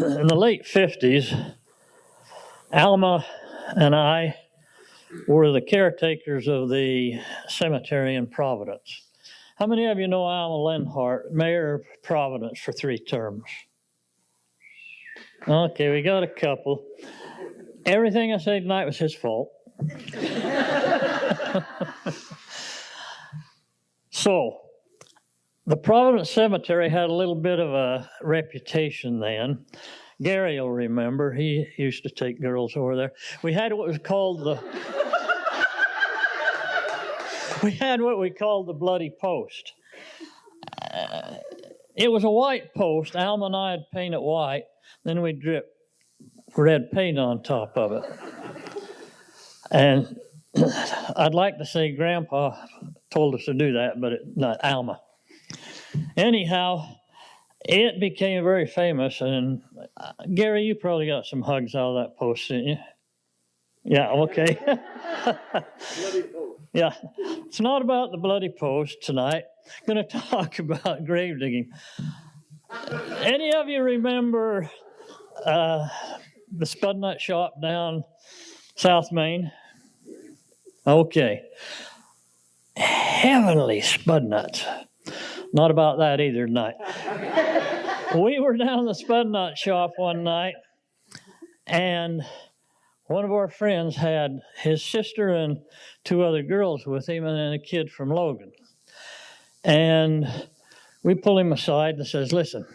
in the late 50s, Alma and I were the caretakers of the cemetery in Providence. How many of you know Alma Leonhardt, mayor of Providence for 3 terms? Okay, we got a couple. Everything I say tonight was his fault. So, the Providence Cemetery had a little bit of a reputation then. Gary will remember, he used to take girls over there. We had what we called the Bloody Post. It was a white post. Alma and I had painted it white. Then we dripped red paint on top of it. And I'd like to say Grandpa told us to do that, but not Alma. Anyhow, it became very famous, and Gary, you probably got some hugs out of that post, didn't you? Yeah, okay. Yeah, it's not about the bloody post tonight. I'm going to talk about grave digging. Any of you remember the Spud Nut shop down South Main? Okay. Heavenly Spud Nuts. Not about that either tonight. We were down the Spud Nut shop one night, and one of our friends had his sister and 2 other girls with him, and then a kid from Logan. And we pull him aside and says, listen,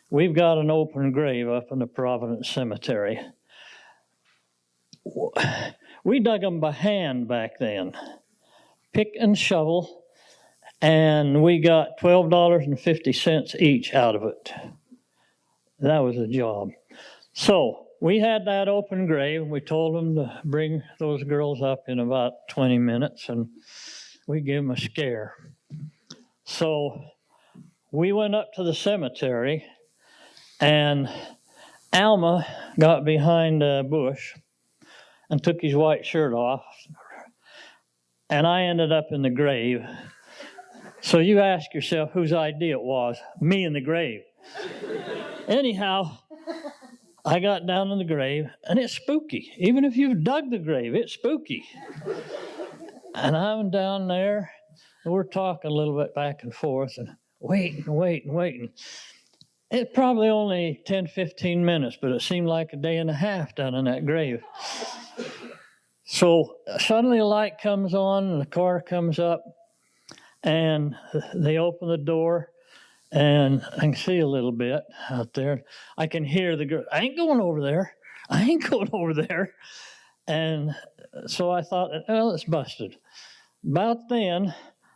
we've got an open grave up in the Providence Cemetery. We dug them by hand back then, pick and shovel, and we got $12.50 each out of it. That was a job. So we had that open grave. We told them to bring those girls up in about 20 minutes, and we gave them a scare. So we went up to the cemetery, and Alma got behind a bush and took his white shirt off, and I ended up in the grave. So you ask yourself whose idea it was, me in the grave. Anyhow, I got down in the grave, and it's spooky. Even if you've dug the grave, it's spooky. And I'm down there, and we're talking a little bit back and forth, and waiting. It probably only 10, 15 minutes, but it seemed like a day and a half down in that grave. So suddenly a light comes on, and the car comes up, and they open the door, and I can see a little bit out there. I can hear the girl, I ain't going over there. And so I thought, well, it's busted. About then,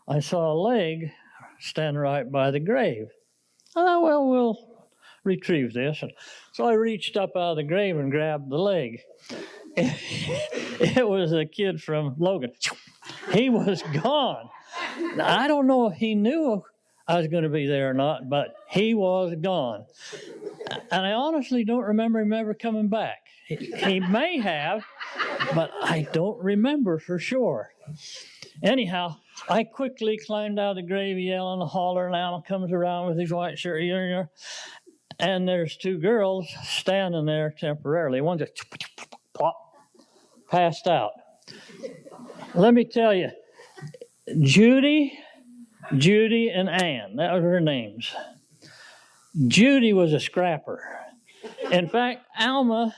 I saw a leg stand right by the grave. I thought, well, we'll retrieve this. And so I reached up out of the grave and grabbed the leg. It was a kid from Logan. He was gone. Now, I don't know if he knew I was going to be there or not, but he was gone. And I honestly don't remember him ever coming back. He may have, but I don't remember for sure. Anyhow, I quickly climbed out of the grave, yelling and hollering. Alma comes around with his white shirt, and there's 2 girls standing there temporarily. One just plop, passed out. Let me tell you, Judy, and Ann, that were her names. Judy was a scrapper. In fact, Alma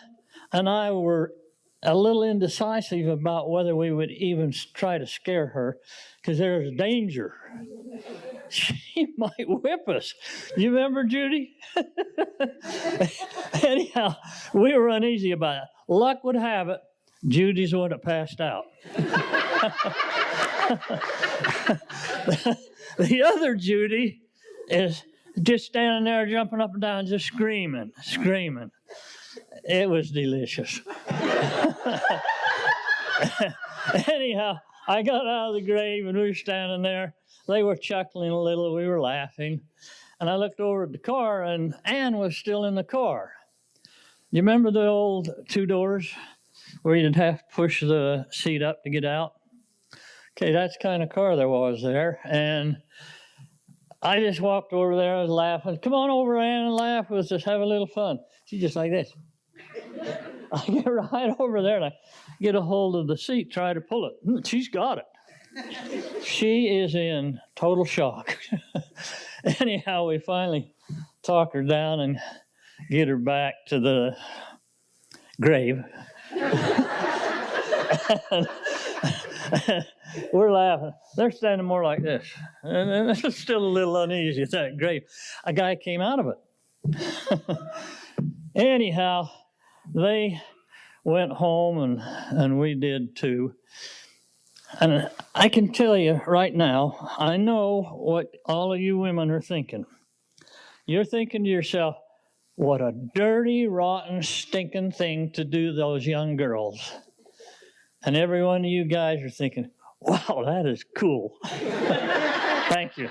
and I were a little indecisive about whether we would even try to scare her, because there's danger. She might whip us. You remember Judy? Anyhow, we were uneasy about it. Luck would have it, Judy's the one that passed out. The other Judy is just standing there jumping up and down, just screaming. It was delicious. Anyhow, I got out of the grave and we were standing there. They were chuckling a little, we were laughing. And I looked over at the car and Ann was still in the car. You remember the old 2 doors where you'd have to push the seat up to get out? Okay, that's the kind of car there was there. And I just walked over there. I was laughing. Come on over, Ann, and laugh. Let's just have a little fun. She's just like this. I get right over there and I get a hold of the seat, try to pull it. She's got it. She is in total shock. Anyhow, we finally talk her down and get her back to the grave. We're laughing. They're standing more like this. And it's still a little uneasy at that grave. A guy came out of it. Anyhow, they went home and we did too. And I can tell you right now, I know what all of you women are thinking. You're thinking to yourself, what a dirty, rotten, stinking thing to do those young girls. And every one of you guys are thinking, wow, that is cool. Thank you.